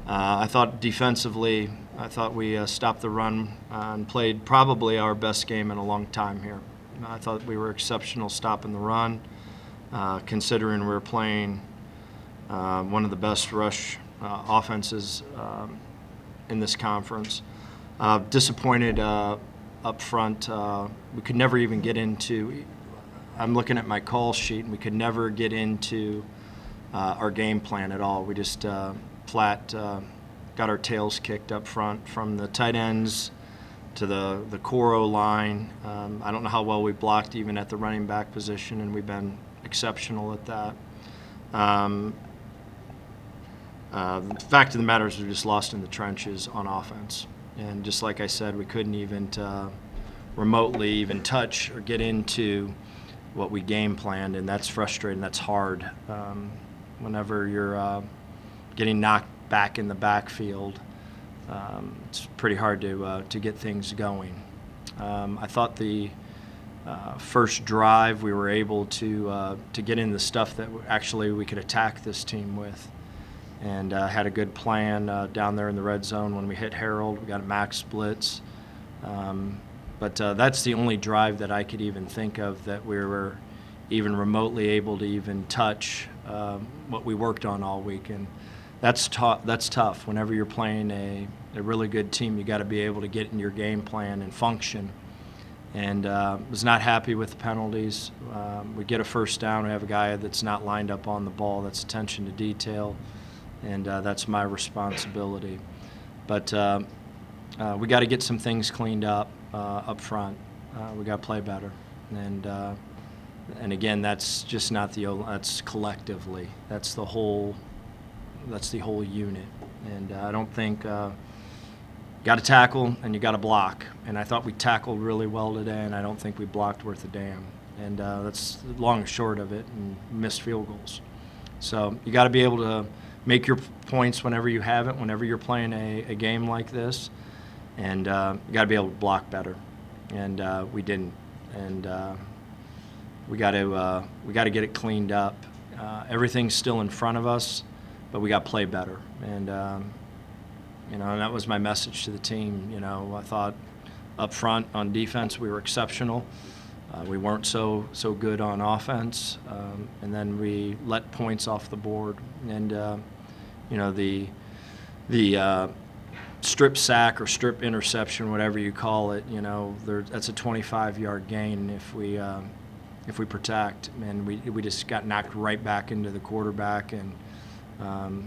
I thought defensively, we stopped the run and played probably our best game in a long time here. I thought we were exceptional stopping the run, considering we were playing one of the best rush offenses in this conference. Disappointed up front. We could never even get into – I'm looking at my call sheet, and we could never get into our game plan at all. We just flat got our tails kicked up front from the tight ends to the core line. I don't know how well we blocked even at the running back position, and we've been exceptional at that. The fact of the matter is we just lost in the trenches on offense. And just like I said, we couldn't even remotely even touch or get into what we game planned, and that's frustrating. That's hard. Whenever you're getting knocked back in the backfield, it's pretty hard to get things going. I thought the first drive we were able to get in the stuff that actually we could attack this team with, and had a good plan down there in the red zone when we hit Harold. We got a max blitz. But that's the only drive that I could even think of that we were even remotely able to even touch what we worked on all week. And that's tough. Whenever you're playing a really good team, you got to be able to get in your game plan and function. And was not happy with the penalties. We get a first down. We have a guy that's not lined up on the ball. That's attention to detail, and that's my responsibility. But we got to get some things cleaned up front. We got to play better, and again, that's just not that's collectively. That's the whole unit, and I don't think got to tackle and you got to block. And I thought we tackled really well today, and I don't think we blocked worth a damn. And that's long and short of it, and missed field goals. So you got to be able to make your points whenever you have it, whenever you're playing a game like this, and you got to be able to block better. And we didn't. And we got to get it cleaned up. Everything's still in front of us, but we got to play better. And and that was my message to the team. I thought up front on defense we were exceptional. We weren't so good on offense, and then we let points off the board. And the strip sack or strip interception, whatever you call it, that's a 25-yard gain if we protect. And we just got knocked right back into the quarterback, and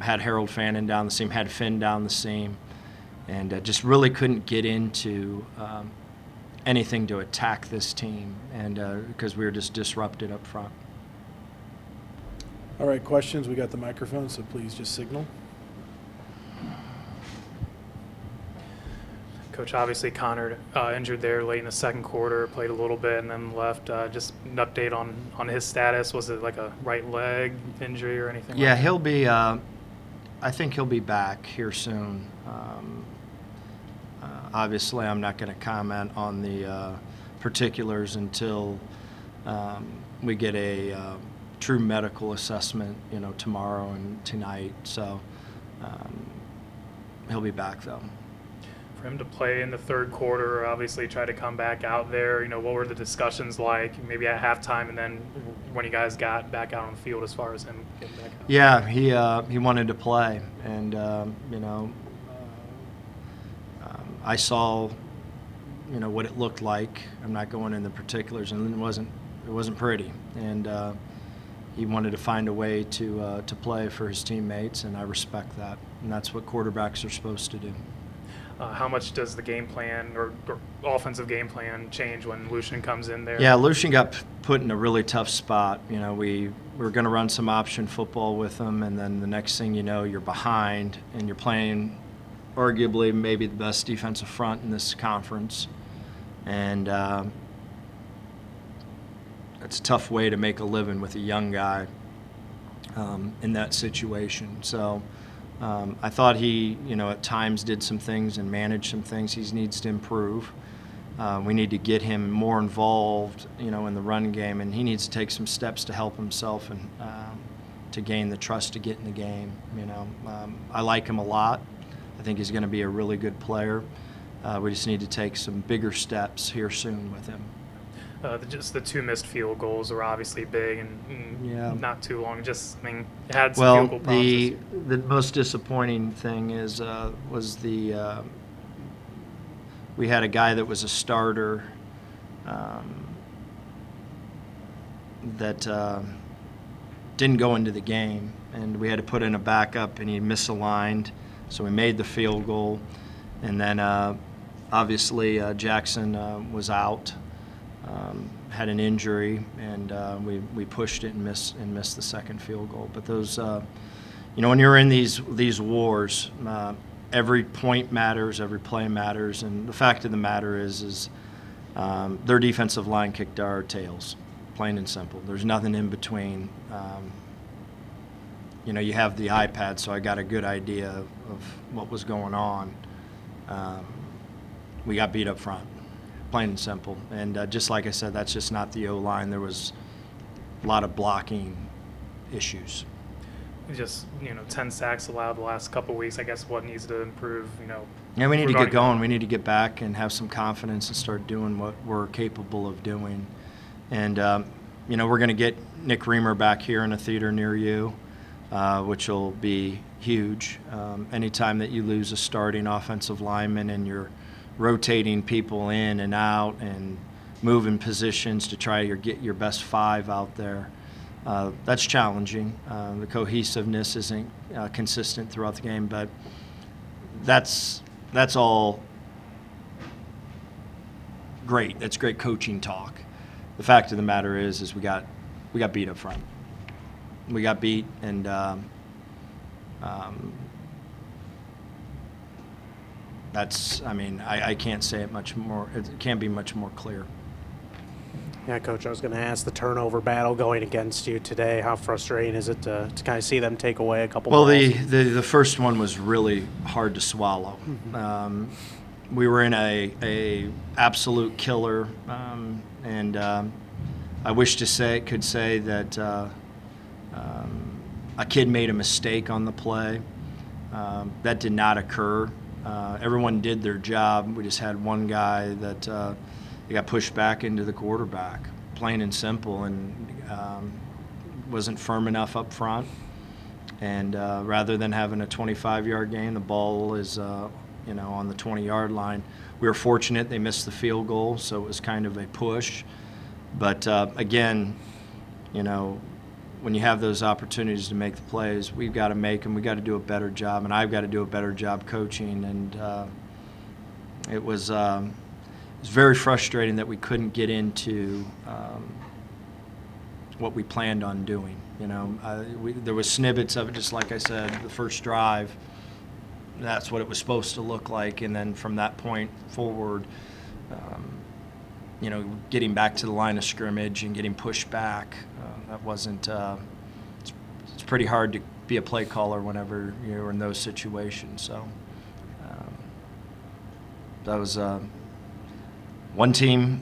had Harold Fannin down the seam, had Finn down the seam, and just really couldn't get into anything to attack this team, and because we were just disrupted up front. All right, questions? We got the microphone, so please just signal. Coach, obviously Connor injured there late in the second quarter, played a little bit and then left. Just an update on his status. Was it like a right leg injury or anything? Yeah, like that? he'll be. I think he'll be back here soon. Obviously, I'm not going to comment on the particulars until we get a true medical assessment, tomorrow and tonight. So he'll be back though. For him to play in the third quarter, obviously try to come back out there, what were the discussions like, maybe at halftime, and then when you guys got back out on the field as far as him getting back out? Yeah, he wanted to play, and I saw what it looked like. I'm not going into particulars, and it wasn't pretty, and he wanted to find a way to play for his teammates, and I respect that, and that's what quarterbacks are supposed to do. How much does the game plan or offensive game plan change when Lucian comes in there? Yeah, Lucian got put in a really tough spot. We were going to run some option football with him, and then the next thing you know, you're behind, and you're playing arguably maybe the best defensive front in this conference. And it's a tough way to make a living with a young guy in that situation. So I thought he, at times did some things and managed some things. He needs to improve. We need to get him more involved, in the run game, and he needs to take some steps to help himself and to gain the trust to get in the game. I like him a lot. I think he's going to be a really good player. We just need to take some bigger steps here soon with him. Just the 2 missed field goals were obviously big and not too long. Just, it had some field goal problems this year. The most disappointing thing is we had a guy that was a starter that didn't go into the game, and we had to put in a backup, and he misaligned, so we made the field goal, and then obviously Jackson was out. Had an injury, and we pushed it and missed the second field goal. But those, when you're in these wars, every point matters, every play matters, and the fact of the matter is their defensive line kicked our tails, plain and simple. There's nothing in between. You have the iPad, so I got a good idea of what was going on. We got beat up front. Plain and simple. And just like I said, that's just not the O-line. There was a lot of blocking issues. Just, 10 sacks allowed the last couple of weeks. I guess what needs to improve, Yeah, we need to get going. We need to get back and have some confidence and start doing what we're capable of doing. And, we're going to get Nick Reamer back here in a theater near you, which will be huge. Anytime that you lose a starting offensive lineman and you're rotating people in and out and moving positions to try to get your best 5 out there. That's challenging. The cohesiveness isn't consistent throughout the game, but that's all great. That's great coaching talk. The fact of the matter is we got beat up front. We got beat, and I can't say it much more. It can't be much more clear. Yeah, Coach, I was going to ask the turnover battle going against you today. How frustrating is it to kind of see them take away a couple balls? The first one was really hard to swallow. We were in a absolute killer, and I wish could say that a kid made a mistake on the play. That did not occur. Everyone did their job. We just had one guy that got pushed back into the quarterback, plain and simple, and wasn't firm enough up front. And rather than having a 25-yard gain, the ball is on the 20-yard line. We were fortunate they missed the field goal, so it was kind of a push. But again, when you have those opportunities to make the plays, we've got to make them. We've got to do a better job, and I've got to do a better job coaching. And it was very frustrating that we couldn't get into what we planned on doing. There was snippets of it, just like I said, the first drive. That's what it was supposed to look like, and then from that point forward, getting back to the line of scrimmage and getting pushed back. That wasn't. It's pretty hard to be a play caller whenever you're in those situations. So that was one team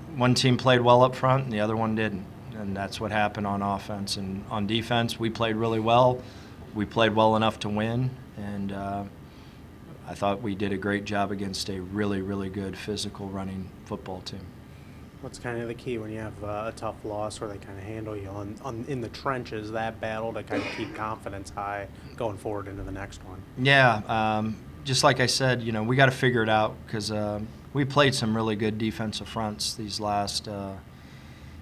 played well up front, and the other one didn't, and that's what happened on offense. And on defense, we played really well. We played well enough to win, and I thought we did a great job against a really, really good physical running football team. What's kind of the key when you have a tough loss where they kind of handle you in the trenches, that battle to kind of keep confidence high going forward into the next one? Yeah, just like I said, we got to figure it out because we played some really good defensive fronts these last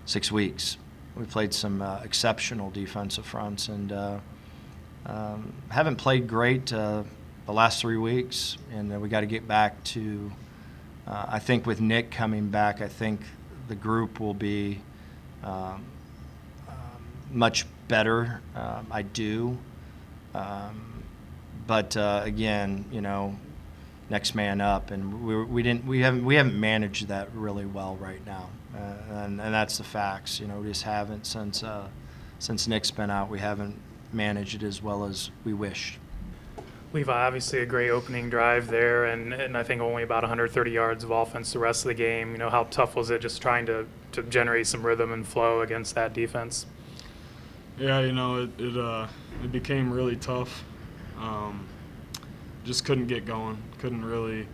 6 weeks. We played some exceptional defensive fronts and haven't played great the last 3 weeks, and we got to get back to I think with Nick coming back, I think the group will be much better. I do. But again, next man up, and we haven't managed that really well right now, and that's the facts. We just haven't since Nick's been out. We haven't managed it as well as we wished. Levi, obviously a great opening drive there, and I think only about 130 yards of offense the rest of the game. How tough was it just trying to generate some rhythm and flow against that defense? Yeah, it it became really tough. Just couldn't get going. Couldn't really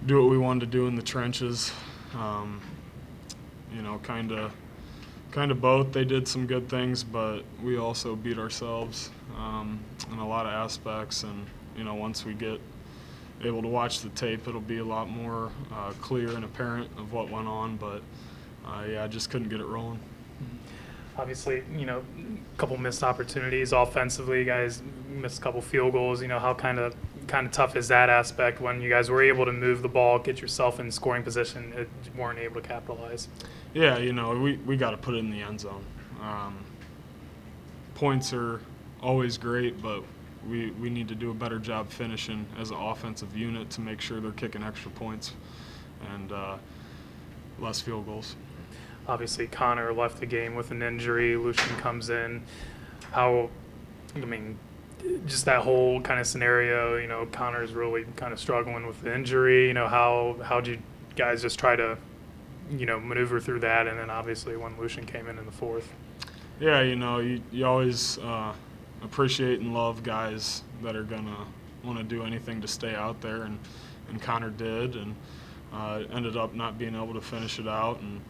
do what we wanted to do in the trenches. You know, kind of both. They did some good things, but we also beat ourselves in a lot of aspects. And you know, once we get able to watch the tape, it'll be a lot more clear and apparent of what went on. But yeah, I just couldn't get it rolling. Obviously, you know, a couple missed opportunities offensively. You guys missed a couple field goals. You know, how kind of tough is that aspect when you guys were able to move the ball, get yourself in scoring position, it weren't able to capitalize? Yeah, you know, we got to put it in the end zone. Points are always great, but we need to do a better job finishing as an offensive unit to make sure they're kicking extra points and less field goals. Obviously, Connor left the game with an injury. Lucian comes in. How, I mean, just that whole kind of scenario, you know, Connor's really kind of struggling with the injury. You know, how'd you guys just try to, you know, maneuver through that? And then obviously when Lucian came in the fourth. Yeah, you know, you always appreciate and love guys that are going to want to do anything to stay out there, and Connor did, and ended up not being able to finish it out. And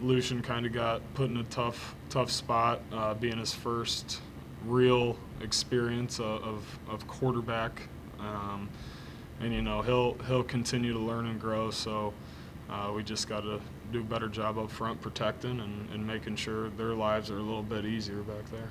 Lucian kind of got put in a tough spot, being his first real experience of quarterback, and you know he'll continue to learn and grow. So we just got to do a better job up front protecting and making sure their lives are a little bit easier back there.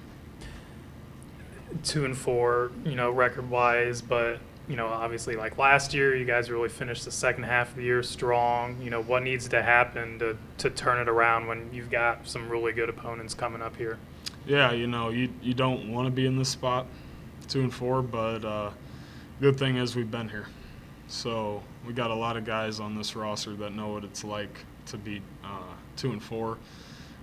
2-4, you know, record-wise, but you know, obviously, like last year, you guys really finished the second half of the year strong. You know, what needs to happen to turn it around when you've got some really good opponents coming up here? Yeah, you know, you don't want to be in this spot, 2-4, but good thing is we've been here. So we got a lot of guys on this roster that know what it's like to be 2-4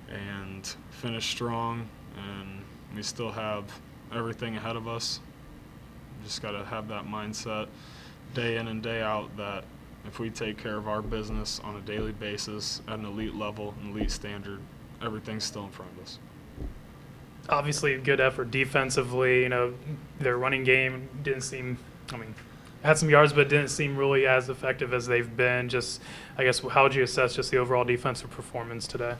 and finish strong, and we still have everything ahead of us. Just got to have that mindset day in and day out that if we take care of our business on a daily basis at an elite level, an elite standard, everything's still in front of us. Obviously, good effort defensively. You know, their running game didn't seem, I mean, had some yards, but didn't seem really as effective as they've been. Just, I guess, how would you assess just the overall defensive performance today?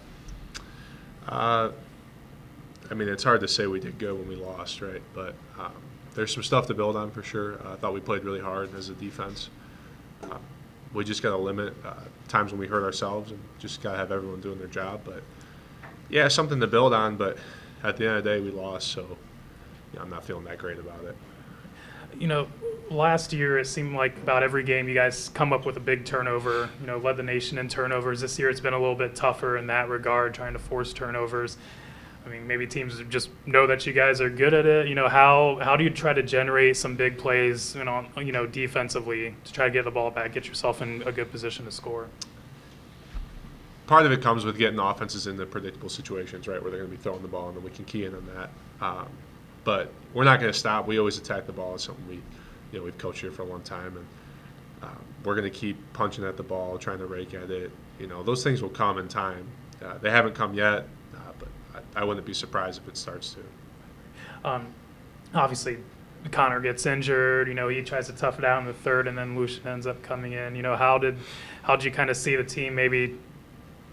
I mean, it's hard to say we did good when we lost, right? But there's some stuff to build on for sure. I thought we played really hard as a defense. We just got to limit times when we hurt ourselves and just got to have everyone doing their job. But, yeah, something to build on, but at the end of the day, we lost, so yeah, I'm not feeling that great about it. You know, last year it seemed like about every game you guys come up with a big turnover, you know, led the nation in turnovers. This year it's been a little bit tougher in that regard, trying to force turnovers. I mean, maybe teams just know that you guys are good at it. You know, how do you try to generate some big plays, you know, defensively to try to get the ball back, get yourself in a good position to score? Part of it comes with getting offenses into predictable situations, right, where they're going to be throwing the ball, and then we can key in on that. But we're not going to stop. We always attack the ball. It's something we've coached here for a long time, and we're going to keep punching at the ball, trying to rake at it. You know, those things will come in time. They haven't come yet, but I wouldn't be surprised if it starts to. Obviously, Connor gets injured. You know, he tries to tough it out in the third, and then Lucian ends up coming in. You know, how did you kind of see the team maybe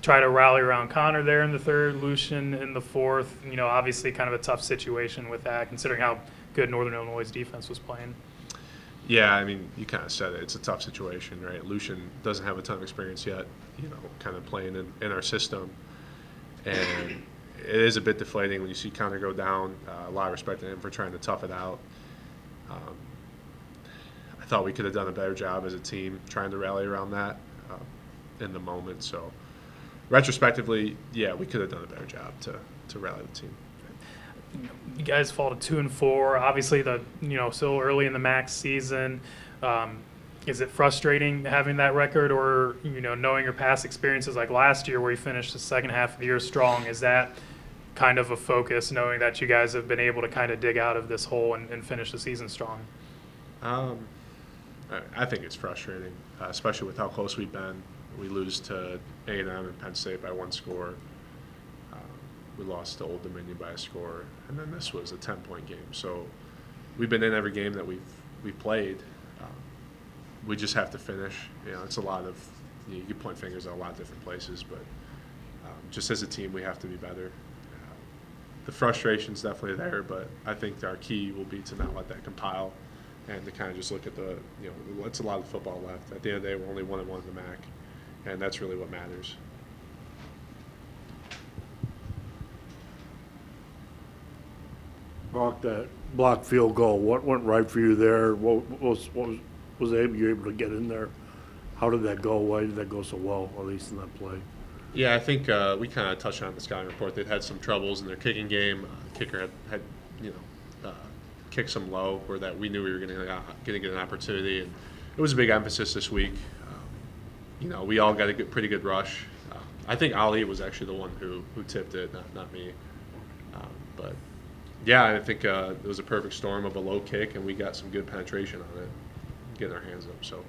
try to rally around Connor there in the third, Lucian in the fourth? You know, obviously kind of a tough situation with that, considering how good Northern Illinois' defense was playing. Yeah, I mean, you kind of said it. It's a tough situation, right? Lucian doesn't have a ton of experience yet, you know, kind of playing in our system. And it is a bit deflating when you see Connor go down. A lot of respect to him for trying to tough it out. I thought we could have done a better job as a team trying to rally around that in the moment. So retrospectively, yeah, we could have done a better job to rally the team. You guys fall to 2-4. Obviously, still early in the MAC season. Is it frustrating having that record, or knowing your past experiences like last year where you finished the second half of the year strong? Is that kind of a focus, knowing that you guys have been able to kind of dig out of this hole and finish the season strong? I think it's frustrating, especially with how close we've been. We lose to A&M and Penn State by one score. we lost to Old Dominion by a score, and then this was a 10-point game. So we've been in every game that we've played. We just have to finish. It's a lot of you can point fingers at a lot of different places, but just as a team, we have to be better. The frustration's definitely there, but I think our key will be to not let that compile and to kind of just look at it's a lot of football left. At the end of the day, we're only 1-1 in the MAC, and that's really what matters. Brock, that blocked field goal, what went right for you there? What was you able to get in there? How did that go? Why did that go so well, at least in that play? Yeah, I think we kind of touched on in the scouting report. They'd had some troubles in their kicking game. The kicker had kicked some low, where that we knew we were going to get an opportunity, and it was a big emphasis this week. We all got a pretty good rush. I think Ali was actually the one who tipped it, not me. But yeah, I think it was a perfect storm of a low kick, and we got some good penetration on it, getting our hands up. So